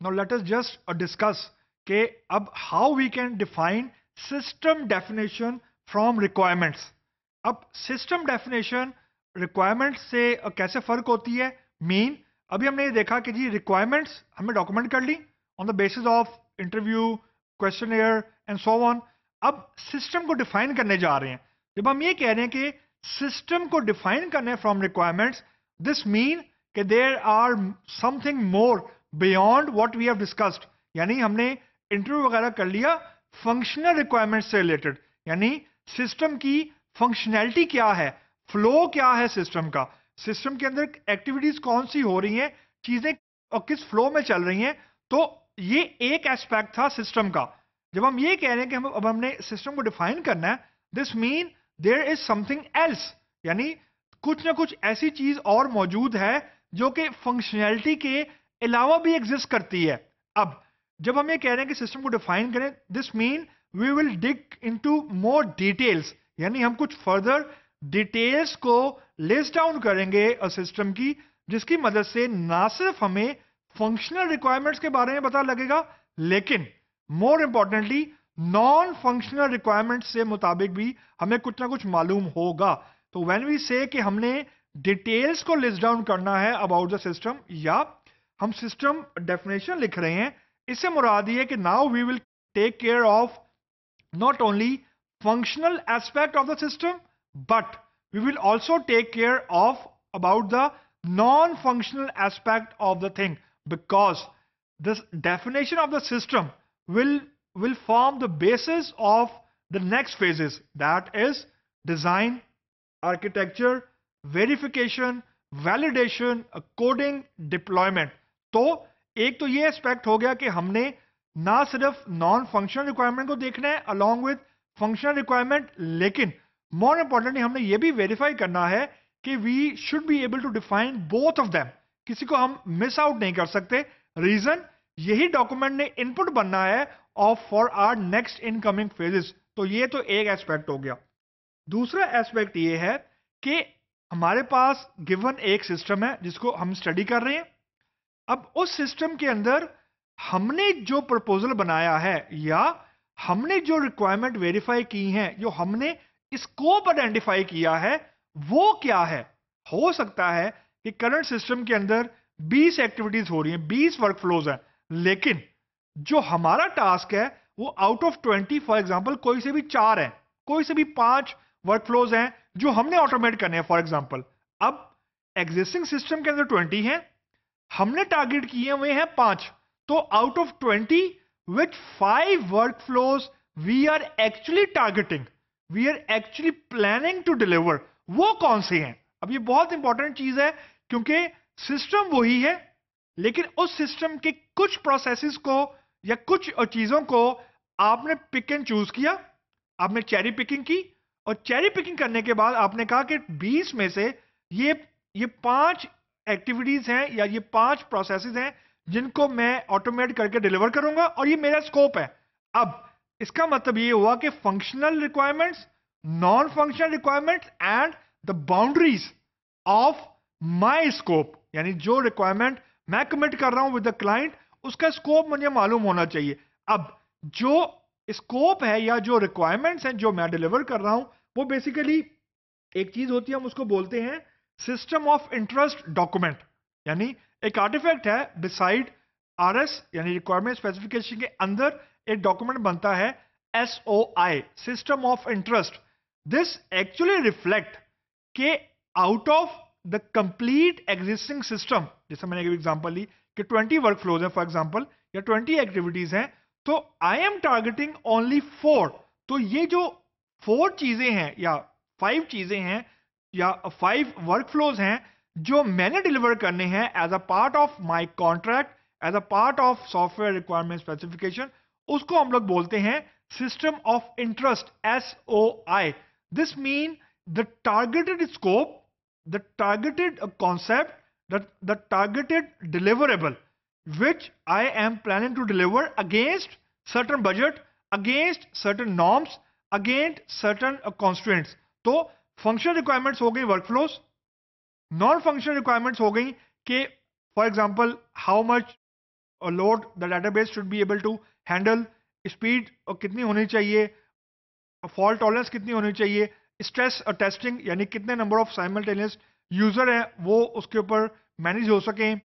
Now let us just discuss कि अब how we can define system definition from requirements. अब system definition requirements से कैसे फर्क होती है? मीन अभी हमने ये देखा कि जी requirements हमने डॉक्यूमेंट कर ली on the basis of interview, questionnaire and so on. अब सिस्टम को डिफाइन करने जा रहे हैं. जब हम ये कह रहे हैं कि सिस्टम को डिफाइन करने फ्रॉम रिक्वायरमेंट्स, दिस मीन कि there are something more beyond what we have discussed. यानी हमने इंटरव्यू वगैरह कर लिया फंक्शनल रिक्वायरमेंट्स से रिलेटेड, यानी सिस्टम की फंक्शनैलिटी क्या है, फ्लो क्या है सिस्टम का, सिस्टम के अंदर एक्टिविटीज कौन सी हो रही हैं, चीजें और किस फ्लो में चल रही हैं. तो ये एक एस्पेक्ट था सिस्टम का. जब हम ये कह रहे हैं कि अब हमने सिस्टम को डिफाइन करना है, this mean there is something else, यानी कुछ ना कुछ ऐसी चीज और मौजूद है जो कि फंक्शनैलिटी के अलावा भी एग्जिस्ट करती है. अब जब हम ये कह रहे हैं कि सिस्टम को डिफाइन करें, this mean we will dig into more details, यानी हम कुछ फर्दर डिटेल्स को लिस्ट डाउन करेंगे सिस्टम की, जिसकी मदद से ना सिर्फ हमें फंक्शनल रिक्वायरमेंट्स के बारे में पता लगेगा, लेकिन more importantly non functional requirements से मुताबिक भी हमें कुछ ना कुछ मालूम होगा. तो व्हेन वी से कि हमने डिटेल्स को लिस्ट डाउन करना है अबाउट द सिस्टम, या हम सिस्टम डेफिनेशन लिख रहे हैं, इससे मुराद ये है कि now we will take care of not only functional aspect of the system, but we will also take care of about the non-functional aspect of the thing, because this definition of the system will form the basis of the next phases, that is design, architecture, verification, validation, coding, deployment. तो एक तो ये aspect हो गया कि हमने ना सिर्फ नॉन फंक्शनल रिक्वायरमेंट को देखना है अलॉन्ग विद फंक्शनल रिक्वायरमेंट, लेकिन मोर इंपॉर्टेंटली हमने ये भी वेरीफाई करना है कि we should be able to define both of them. किसी को हम मिस आउट नहीं कर सकते. रीजन, यही डॉक्यूमेंट ने इनपुट बनना है of for our next incoming phases. तो ये तो एक एस्पेक्ट हो गया. दूसरा एस्पेक्ट ये है कि हमारे पास गिवन एक सिस्टम है जिसको हम स्टडी कर रहे हैं. अब उस सिस्टम के अंदर हमने जो प्रपोजल बनाया है या हमने जो रिक्वायरमेंट वेरीफाई की हैं, जो हमने स्कोप आइडेंटिफाई किया है, वो क्या है. हो सकता है कि करंट सिस्टम के अंदर 20 एक्टिविटीज हो रही हैं, 20 वर्क फ्लोज हैं, लेकिन जो हमारा टास्क है वो आउट ऑफ 20, फॉर एग्जांपल कोई से भी 4 है, कोई से भी 5 वर्क फ्लोज हैं जो हमने ऑटोमेट करने हैं फॉर एग्जांपल. अब एग्जिस्टिंग सिस्टम के अंदर 20 हैं, हमने टारगेट किए हुए हैं 5. तो out of 20, which 5 work flows we are actually targeting, we are actually planning to deliver, वो कौन से हैं. अब ये बहुत इंपॉर्टेंट चीज है, क्योंकि सिस्टम वही है, लेकिन उस सिस्टम के कुछ प्रोसेसेस को या कुछ चीजों को आपने पिक एंड चूज किया, आपने चेरी पिकिंग की, और चेरी पिकिंग करने के बाद आपने कहा कि 20 में से ये 5 एक्टिविटीज हैं या ये 5 प्रोसेसेस हैं जिनको मैं ऑटोमेट करके डिलीवर करूंगा, और ये मेरा स्कोप है. अब इसका मतलब ये हुआ कि functional requirements, non functional requirements and the boundaries of my scope, यानी जो रिक्वायरमेंट मैं कमिट कर रहा हूं विद द क्लाइंट, उसका स्कोप मुझे मालूम होना चाहिए. अब जो स्कोप है या जो रिक्वायरमेंट्स हैं जो मैं डिलीवर कर रहा हूं, वो बेसिकली एक चीज होती है, हम उसको बोलते हैं सिस्टम ऑफ इंटरेस्ट डॉक्यूमेंट. यानी एक आर्टिफैक्ट है बिसाइड आरएस, यानी रिक्वायरमेंट स्पेसिफिकेशन के अंदर एक डॉक्यूमेंट बनता है SOI, system of interest. This actually reflect के out of the complete existing system, जैसे मैंने एक एग्जांपल ली कि 20 वर्क फ्लोज है फॉर एग्जांपल, या 20 एक्टिविटीज हैं, तो आई एम टारगेटिंग ओनली 4. तो ये जो 4 चीजें हैं या 5 चीजें हैं या 5 वर्क फ्लोज हैं जो मैंने डिलीवर करने हैं as a part of my contract, as a part of software requirement specification, उसको हम लोग बोलते हैं system of interest, SOI. This mean the targeted scope, the targeted concept, the targeted deliverable which I am planning to deliver against certain budget, against certain norms, against certain constraints. तो functional requirements हो गई workflows, non functional requirements हो गई कि for example how much load the database should be able to handle, speed कितनी होनी चाहिए, fault tolerance कितनी होनी चाहिए, स्ट्रेस टेस्टिंग यानी कितने नंबर ऑफ साइमल्टेनियस यूजर हैं वो उसके ऊपर मैनेज हो सकें,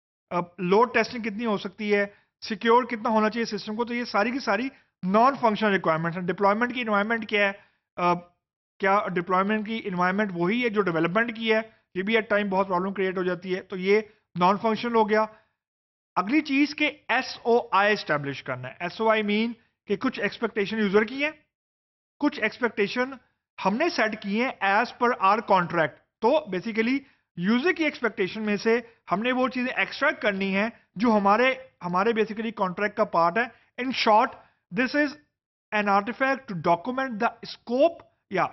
लोड टेस्टिंग कितनी हो सकती है, सिक्योर कितना होना चाहिए सिस्टम को। तो ये सारी की सारी नॉन फंक्शनल रिक्वायरमेंट्स हैं। डिप्लॉयमेंट की इन्वायरमेंट क्या है, क्या डिप्लॉयमेंट की इन्वायरमेंट वही है जो डेवलपमेंट की है, ये भी एट टाइम बहुत प्रॉब्लम क्रिएट हो जाती है। तो ये नॉन फंक्शनल हो गया। अगली चीज के एसओआई स्टैब्लिश करना है। एसओआई मीन कि कुछ एक्सपेक्टेशन यूजर की है, कुछ एक्सपेक्टेशन हमने सेट किए हैं एज पर आर कॉन्ट्रैक्ट। तो बेसिकली यूजर की एक्सपेक्टेशन में से हमने वो चीजें एक्सट्रैक्ट करनी है जो हमारे हमारे बेसिकली कॉन्ट्रैक्ट का पार्ट है। In short, this is an artifact to document the scope, या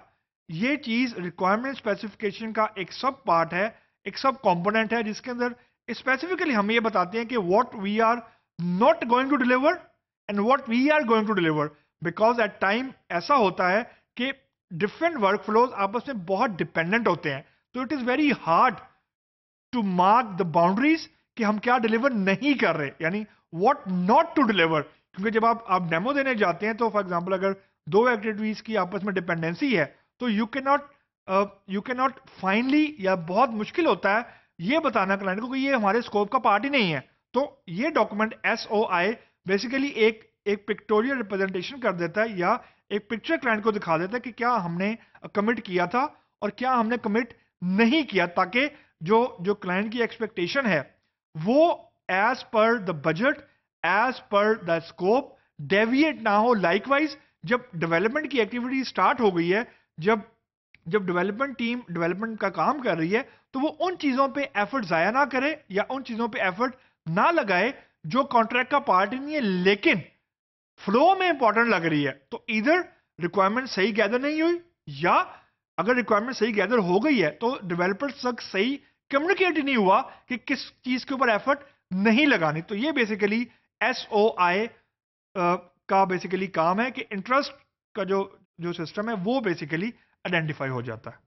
ये चीज रिक्वायरमेंट स्पेसिफिकेशन का एक सब पार्ट है, एक सब कंपोनेंट है, जिसके अंदर स्पेसिफिकली हम ये बताते हैं कि what we are not going to deliver and what we are going to deliver. Because at time ऐसा होता है कि डिफरेंट वर्क फ्लोज आपस में बहुत डिपेंडेंट होते हैं, तो it is very hard to mark the boundaries कि हम क्या डिलीवर नहीं कर रहे, यानी व्हाट नॉट टू डिलीवर। क्योंकि जब आप डेमो देने जाते हैं तो फॉर एग्जांपल अगर दो एक्टिविटीज की आपस में डिपेंडेंसी है तो यू कैन नॉट फाइनली, या बहुत मुश्किल होता है ये बताना क्लाइंट को कि ये हमारे स्कोप का पार्ट ही नहीं है। तो ये डॉक्यूमेंट एसओआई बेसिकली एक पिक्टोरियल रिप्रेजेंटेशन कर देता है, या एक पिक्चर क्लाइंट को दिखा देता है कि क्या हमने कमिट किया था और क्या हमने कमिट नहीं किया, ताकि जो जो क्लाइंट की एक्सपेक्टेशन है वो as per the budget, as per the scope deviate ना हो। लाइकवाइज जब डेवलपमेंट की एक्टिविटी स्टार्ट हो गई है, जब जब डेवलपमेंट टीम डेवलपमेंट का काम कर रही है, तो वो उन चीजों पे एफर्ट जाया ना करे या उन चीजों पे एफर्ट ना लगाए जो कॉन्ट्रैक्ट का पार्ट ही नहीं है लेकिन फ्लो में इंपॉर्टेंट लग रही है। तो इधर रिक्वायरमेंट सही गैदर नहीं हुई, या अगर रिक्वायरमेंट सही गैदर हो गई है तो डेवलपर तक सही कम्युनिकेट ही नहीं हुआ कि किस चीज के ऊपर एफर्ट नहीं लगानी। तो ये बेसिकली एसओआई का बेसिकली काम है कि इंटरेस्ट का जो जो सिस्टम है वो बेसिकली आइडेंटिफाई हो जाता है।